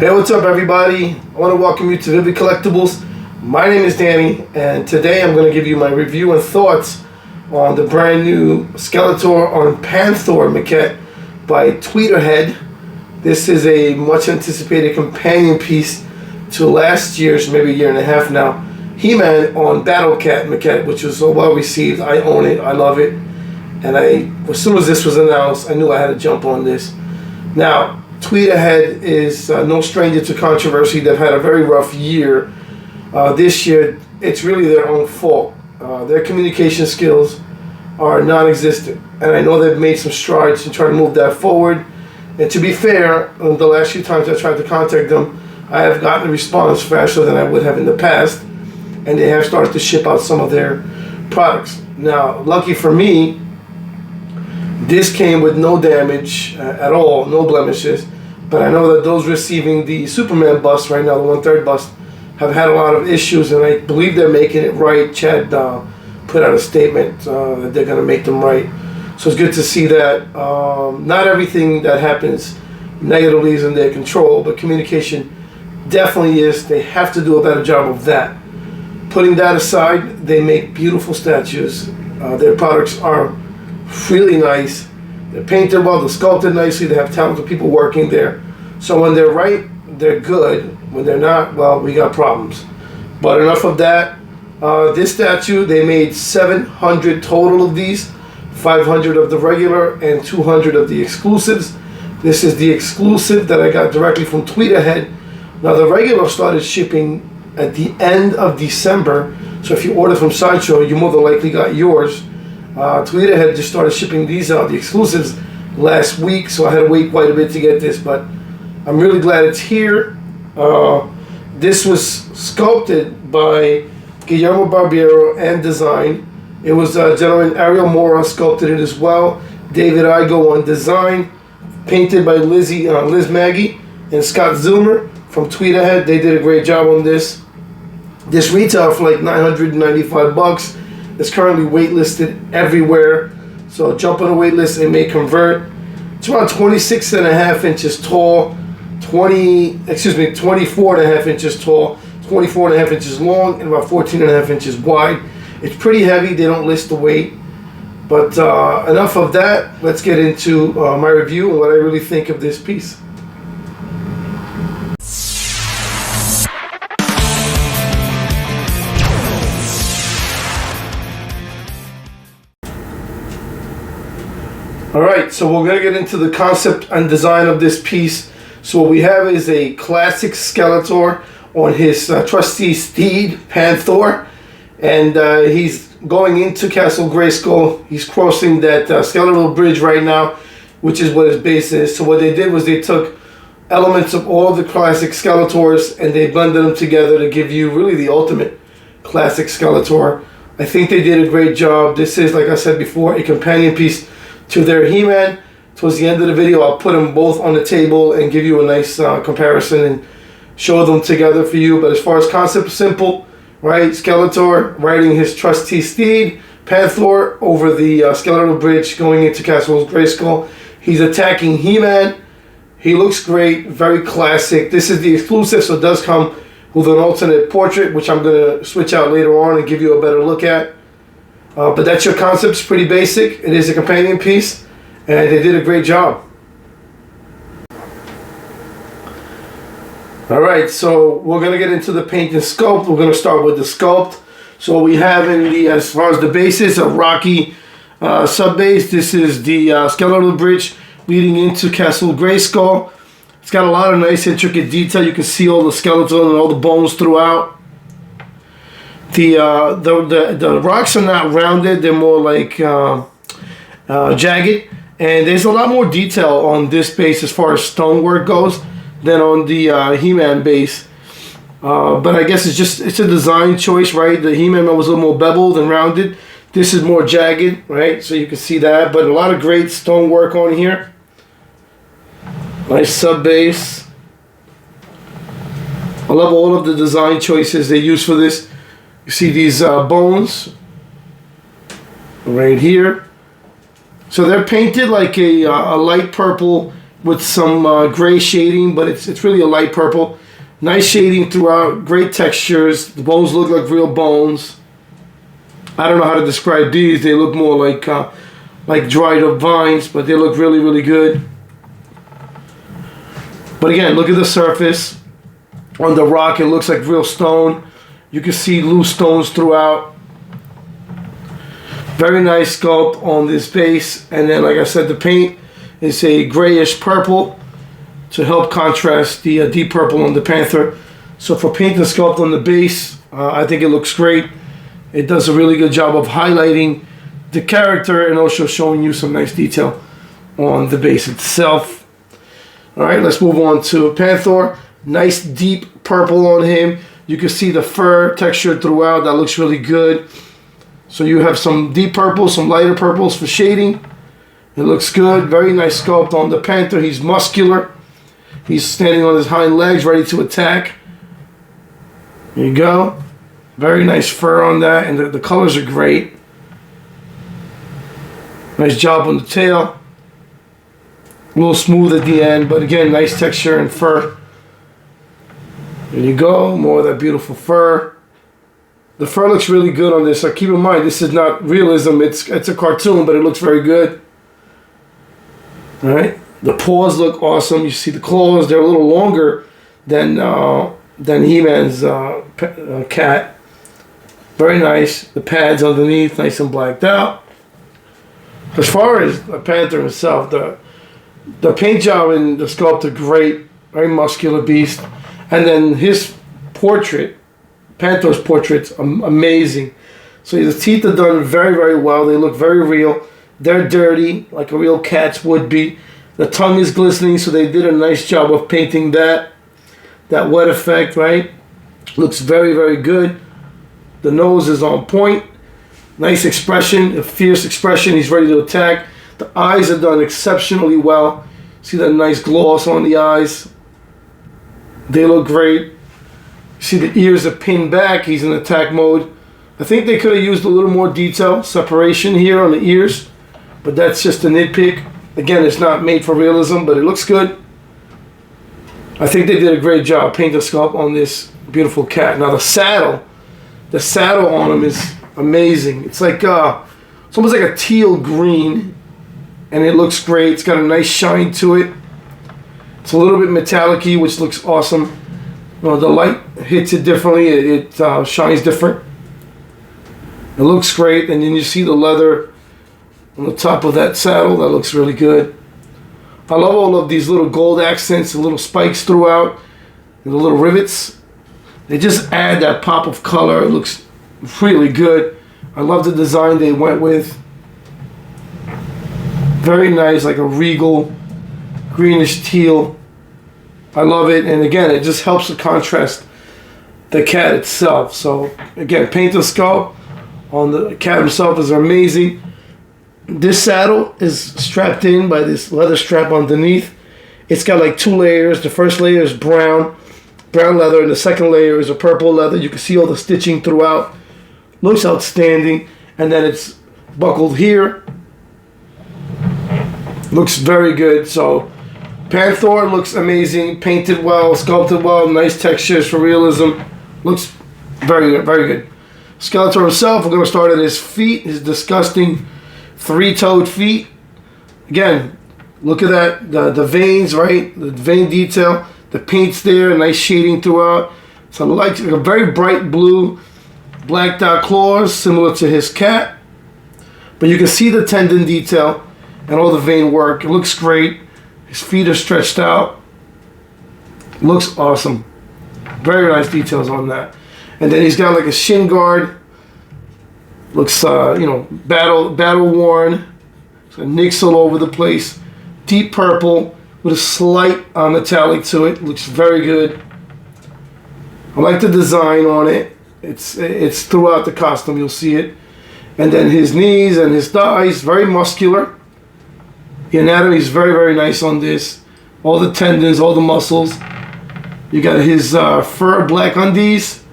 Hey, what's up everybody? I want to welcome you to Vivid Collectibles. My name is Danny, and today I'm going to give you my review and thoughts on the brand new Skeletor on Panthor Maquette by Tweeterhead. This is a much anticipated companion piece to last year's, maybe a year and a half now, He-Man on Battle Cat Maquette, which was so well received. I own it, I love it, and as soon as this was announced, I knew I had to jump on this. Now, Tweeterhead is no stranger to controversy. They've had a very rough year. This year, it's really their own fault. Their communication skills are non-existent, and I know they've made some strides in trying to move that forward. And to be fair, the last few times I tried to contact them, I have gotten a response faster than I would have in the past, and they have started to ship out some of their products. Now, lucky for me, this came with no damage at all, no blemishes, but I know that those receiving the Superman bust right now, the 1/3 bust, have had a lot of issues, and I believe they're making it right. Chad put out a statement that they're going to make them right. So it's good to see that. Not everything that happens negatively is in their control, but communication definitely is. They have to do a better job of that. Putting that aside, they make beautiful statues. Their products are really nice. They're painted well, they're sculpted nicely, they have talented people working there. So when they're right, they're good. When they're not, well, we got problems. But enough of that. This statue, they made 700 total of these, 500 of the regular and 200 of the exclusives. This is the exclusive that I got directly from Tweeterhead. Now the regular started shipping at the end of December, so if you order from Sideshow, you more than likely got yours. Tweeterhead just started shipping these out, the exclusives, last week, so I had to wait quite a bit to get this, but I'm really glad it's here. This was sculpted by Guillermo Barbiero and designed. It was gentleman Ariel Mora sculpted it as well. David Igo on design, painted by Liz Maggie and Scott Zilmer from Tweeterhead. They did a great job on this. This retailed for like $995. It's currently waitlisted everywhere, so jump on the wait list and may convert. It's around 26.5 inches tall, 24.5 inches tall, 24.5 inches long, and about 14.5 inches wide. It's pretty heavy. They don't list the weight, but enough of that. Let's get into my review and what I really think of this piece. Alright, so we're going to get into the concept and design of this piece. So what we have is a classic Skeletor on his trusty steed, Panthor. And he's going into Castle Grayskull. He's crossing that Skeletor Bridge right now, which is what his base is. So what they did was they took elements of all the classic Skeletors and they blended them together to give you really the ultimate classic Skeletor. I think they did a great job. This is, like I said before, a companion piece to their He-Man. Towards the end of the video, I'll put them both on the table and give you a nice comparison and show them together for you. But as far as concept, simple, right? Skeletor riding his trusty steed, Panthor over the Skeletor Bridge going into Castle Grayskull. He's attacking He-Man. He looks great, very classic. This is the exclusive, so it does come with an alternate portrait, which I'm going to switch out later on and give you a better look at. But that's your concept. It's pretty basic. It is a companion piece, and they did a great job. Alright, so we're going to get into the paint and sculpt. We're going to start with the sculpt. So what we have in the, as far as the base is, a rocky sub-base. This is the Skeletor Bridge leading into Castle Grayskull. It's got a lot of nice intricate detail. You can see all the skeleton and all the bones throughout. The rocks are not rounded, they're more like jagged, and there's a lot more detail on this base as far as stonework goes than on the He-Man base. But I guess it's a design choice, right? The He-Man was a little more beveled and rounded. This is more jagged, right? So you can see that, but a lot of great stonework on here. Nice sub base. I love all of the design choices they use for this. You see these bones right here. So they're painted like a light purple with some gray shading, but it's really a light purple. Nice shading throughout, great textures. The bones look like real bones. I don't know how to describe these. They look more like dried up vines, but they look really, really good. But again, look at the surface. On the rock, it looks like real stone. You can see loose stones throughout. Very nice sculpt on this base. And then, like I said, the paint is a grayish purple to help contrast the deep purple on the Panthor. So for paint and sculpt on the base, I think it looks great. It does a really good job of highlighting the character and also showing you some nice detail on the base itself. All right, let's move on to Panthor. Nice deep purple on him. You can see the fur texture throughout. That looks really good. So you have some deep purples, some lighter purples for shading. It looks good. Very nice sculpt on the Panthor. He's muscular. He's standing on his hind legs, ready to attack. There you go. Very nice fur on that, and the colors are great. Nice job on the tail. A little smooth at the end, but again, nice texture and fur. There you go, more of that beautiful fur. The fur looks really good on this. So keep in mind, this is not realism. It's a cartoon, but it looks very good. All right, the paws look awesome. You see the claws; they're a little longer than He-Man's cat. Very nice. The pads underneath, nice and blacked out. As far as the Panthor himself, the paint job and the sculpt are great. Very muscular beast. And then his portrait, Panthor's portrait's amazing. So the teeth are done very, very well. They look very real. They're dirty, like a real cat's would be. The tongue is glistening, so they did a nice job of painting that wet effect, right? Looks very, very good. The nose is on point. Nice expression, a fierce expression. He's ready to attack. The eyes are done exceptionally well. See that nice gloss on the eyes? They look great. See the ears are pinned back. He's in attack mode. I think they could have used a little more detail, separation here on the ears, but that's just a nitpick. Again, it's not made for realism, but it looks good. I think they did a great job, paint and sculpt on this beautiful cat. Now the saddle on him is amazing. It's like it's almost like a teal green, and it looks great. It's got a nice shine to it. It's a little bit metallic-y, which looks awesome. The light hits it differently. It shines different. It looks great, and then you see the leather on the top of that saddle. That looks really good. I love all of these little gold accents, the little spikes throughout, and the little rivets. They just add that pop of color. It looks really good. I love the design they went with. Very nice, like a regal greenish teal. I love it, and again, it just helps to contrast the cat itself. So again, paint and sculpt on the cat himself is amazing. This saddle is strapped in by this leather strap underneath. It's got like two layers. The first layer is brown leather, and the second layer is a purple leather. You can see all the stitching throughout. Looks outstanding. And then it's buckled here. Looks very good. So Panthor looks amazing, painted well, sculpted well, nice textures for realism. Looks very good, very good. Skeletor himself, we're going to start at his feet, his disgusting three-toed feet. Again, look at that, the veins, right? The vein detail, the paint's there, nice shading throughout. So like a very bright blue, blacked out claws, similar to his cat. But you can see the tendon detail and all the vein work. It looks great. His feet are stretched out. Looks awesome. Very nice details on that. And then he's got like a shin guard. Looks, battle worn. So nicks all over the place. Deep purple with a slight metallic to it. Looks very good. I like the design on it. It's throughout the costume. You'll see it. And then his knees and his thighs, very muscular. The anatomy is very, very nice on this. All the tendons, all the muscles. You got his fur black undies.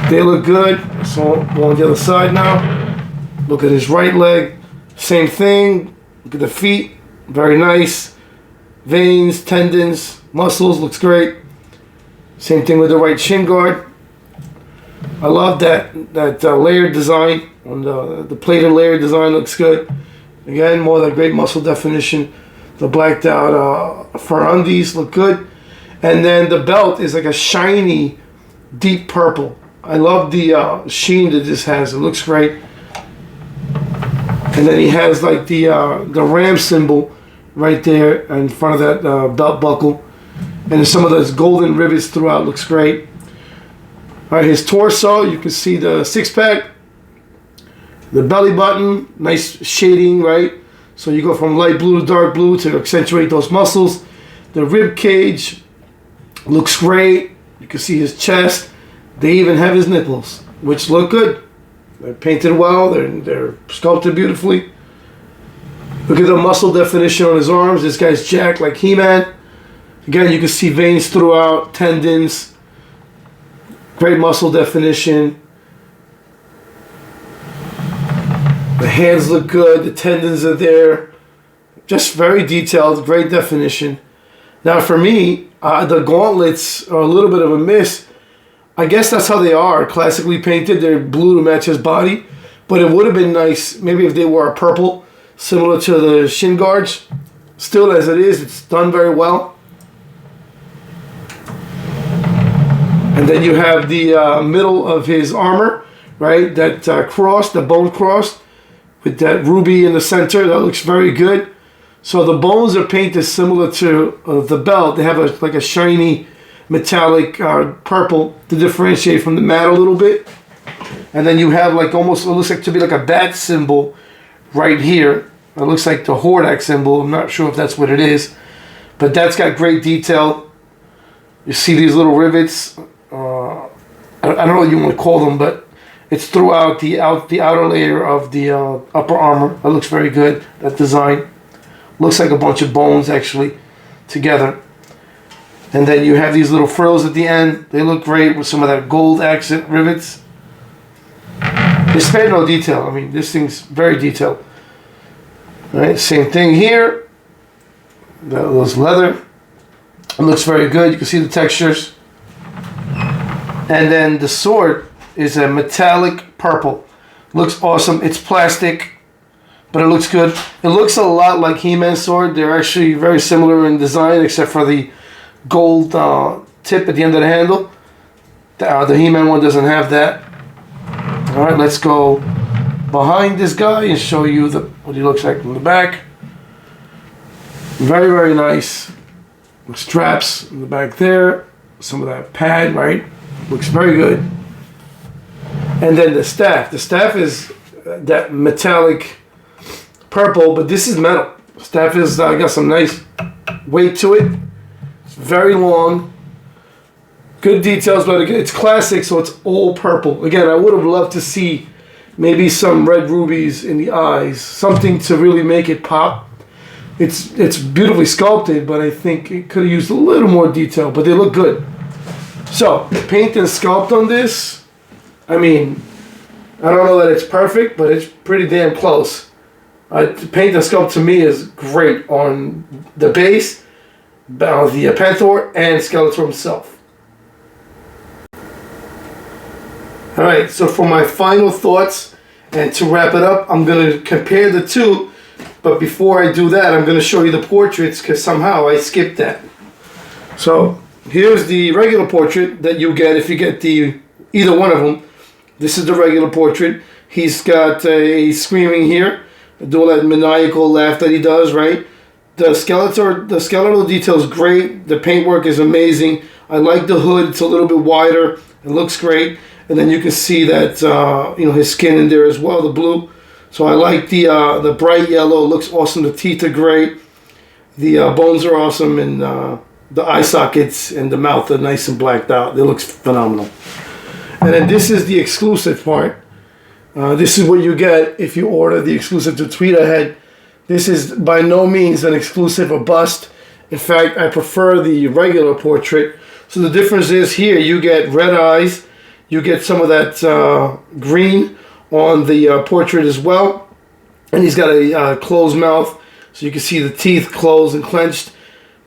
They look good. So go on the other side now. Look at his right leg. Same thing. Look at the feet. Very nice. veins, tendons, muscles, looks great. Same thing with the right shin guard. I love that layered design on the plated layered design, looks good. Again, more of that great muscle definition. The blacked out fur undies look good. And then the belt is like a shiny, deep purple. I love the sheen that this has. It looks great. And then he has like the ram symbol right there in front of that belt buckle. And there's some of those golden rivets throughout. Looks great. All right, his torso, you can see the six-pack, the belly button, nice shading, right? So you go from light blue to dark blue to accentuate those muscles. The rib cage looks great. You can see his chest. They even have his nipples, which look good. They're painted well. They're sculpted beautifully. Look at the muscle definition on his arms. This guy's jacked like He-Man. Again, you can see veins throughout, tendons. Great muscle definition. The hands look good. The tendons are there. Just very detailed. Great definition. Now for me, the gauntlets are a little bit of a miss. I guess that's how they are. Classically painted. They're blue to match his body. But it would have been nice maybe if they were purple, similar to the shin guards. Still, as it is, it's done very well. And then you have the middle of his armor, right? That cross, the bone cross, with that ruby in the center. That looks very good. So the bones are painted similar to the belt. They have like a shiny metallic purple to differentiate from the mat a little bit. And then you have like almost, it looks like to be like a bat symbol right here. It looks like the Hordak symbol. I'm not sure if that's what it is. But that's got great detail. You see these little rivets. I don't know what you want to call them, but it's throughout the outer layer of the upper armor. That looks very good, that design. Looks like a bunch of bones actually together. And then you have these little frills at the end. They look great with some of that gold accent rivets. They spare no detail. I mean, this thing's very detailed. All right, same thing here. Those leather. It looks very good. You can see the textures. And then the sword is a metallic purple. Looks awesome. It's plastic, but it looks good. It looks a lot like He-Man's sword. They're actually very similar in design, except for the gold tip at the end of the handle. The He-Man one doesn't have that. All right, let's go behind this guy and show you what he looks like from the back. Very, very nice. Straps in the back there. Some of that pad, right? Looks very good. And then the staff. The staff is that metallic purple, but this is metal. Staff is got some nice weight to it. It's very long. Good details, but again, it's classic, so it's all purple. Again, I would have loved to see maybe some red rubies in the eyes. Something to really make it pop. It's beautifully sculpted, but I think it could have used a little more detail, but they look good. So, paint and sculpt on this, I mean, I don't know that it's perfect, but it's pretty damn close. Paint and sculpt to me is great on the base, the Panthor, and Skeletor himself. Alright, so for my final thoughts, and to wrap it up, I'm going to compare the two, but before I do that, I'm going to show you the portraits, because somehow I skipped that. So, here's the regular portrait that you get if you get either one of them. This is the regular portrait. He's got a screaming here, do all that maniacal laugh that he does, right? The skeletal detail is great. The paintwork is amazing. I like the hood. It's a little bit wider. It looks great. And then you can see that his skin in there as well, the blue. So I like the bright yellow. It looks awesome. The teeth are great. The bones are awesome, and the eye sockets and the mouth are nice and blacked out. It looks phenomenal. And then this is the exclusive part. This is what you get if you order the exclusive to Tweeterhead. This is by no means an exclusive or bust. In fact, I prefer the regular portrait. So the difference is here you get red eyes. You get some of that green on the portrait as well. And he's got a closed mouth, so you can see the teeth closed and clenched.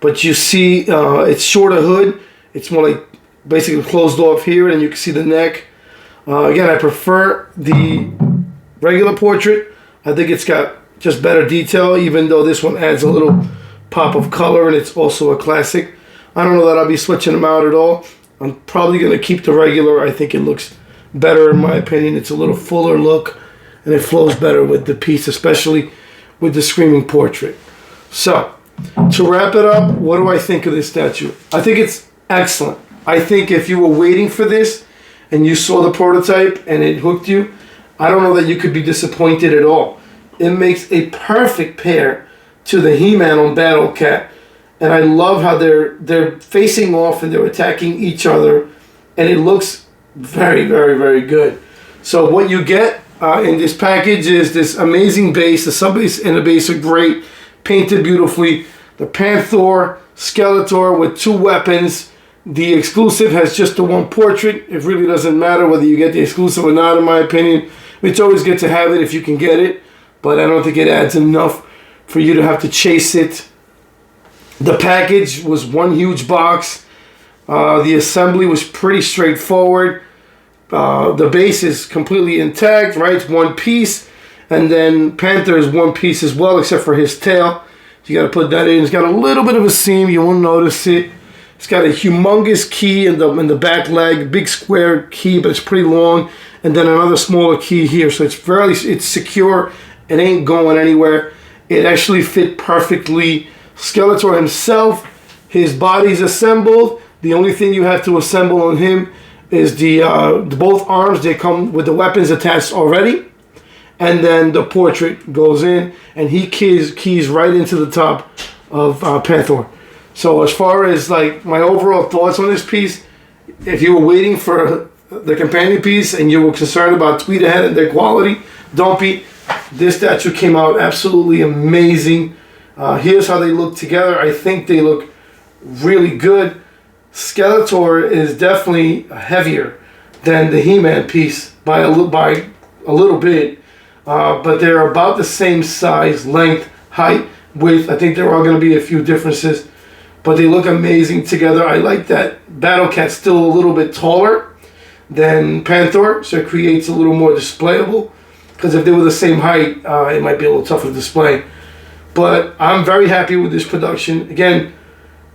but you see it's shorter hood. It's more like basically closed off here, and you can see the neck. Again, I prefer the regular portrait. I think it's got just better detail, even though this one adds a little pop of color, and it's also a classic. I don't know that I'll be switching them out at all. I'm probably going to keep the regular. I think it looks better in my opinion. It's a little fuller look, and it flows better with the piece, especially with the Screaming Portrait. So, to wrap it up, what do I think of this statue? I think it's excellent. I think if you were waiting for this and you saw the prototype and it hooked you, I don't know that you could be disappointed at all. It makes a perfect pair to the He-Man on Battle Cat, and I love how they're facing off and they're attacking each other, and it looks very, very, very good. So what you get in this package is this amazing base. The subbase and the base are great, painted beautifully. The Panthor, Skeletor with 2 weapons. The exclusive has just the 1 portrait. It really doesn't matter whether you get the exclusive or not, in my opinion. It's always good to have it if you can get it, but I don't think it adds enough for you to have to chase it. The package was 1 huge box. The assembly was pretty straightforward. The base is completely intact, right? It's 1 piece. And then Panthor is 1 piece as well, except for his tail. You got to put that in. It's got a little bit of a seam. You won't notice it. It's got a humongous key in the back leg, big square key, but it's pretty long, and then another smaller key here. So it's secure. It ain't going anywhere. It actually fit perfectly. Skeletor himself, his body's assembled. The only thing you have to assemble on him is the both arms. They come with the weapons attached already, and then the portrait goes in, and he keys right into the top of Panthor. So as far as like my overall thoughts on this piece, if you were waiting for the companion piece and you were concerned about Tweeterhead and their quality, don't be. This statue came out absolutely amazing. Here's how they look together. I think they look really good. Skeletor is definitely heavier than the He-Man piece by a little bit, but they're about the same size, length, height, width. I think there are going to be a few differences, but they look amazing together. I like that Battle Cat's still a little bit taller than Panthor, so it creates a little more displayable, because if they were the same height, it might be a little tougher to display. But I'm very happy with this production. Again,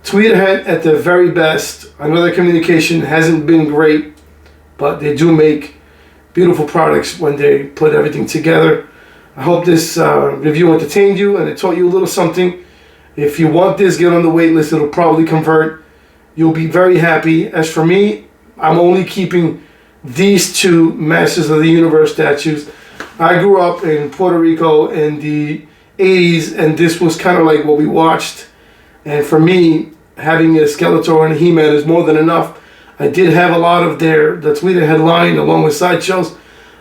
Tweeterhead at their very best. I know their communication hasn't been great, but they do make beautiful products when they put everything together. I hope this review entertained you and it taught you a little something. If you want this, get on the wait list. It'll probably convert. You'll be very happy. As for me, I'm only keeping these 2 Masters of the Universe statues. I grew up in Puerto Rico in the 80s, and this was kind of like what we watched. And for me, having a Skeletor and a He-Man is more than enough. I did have a lot of the Tweeterhead line along with sideshows.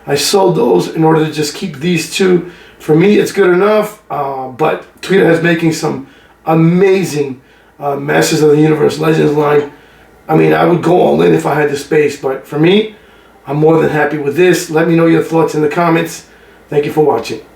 I sold those in order to just keep these 2. For me, it's good enough, but Tweeterhead's making some amazing Masters of the Universe Legends line. I mean, I would go all in if I had the space, but for me, I'm more than happy with this. Let me know your thoughts in the comments. Thank you for watching.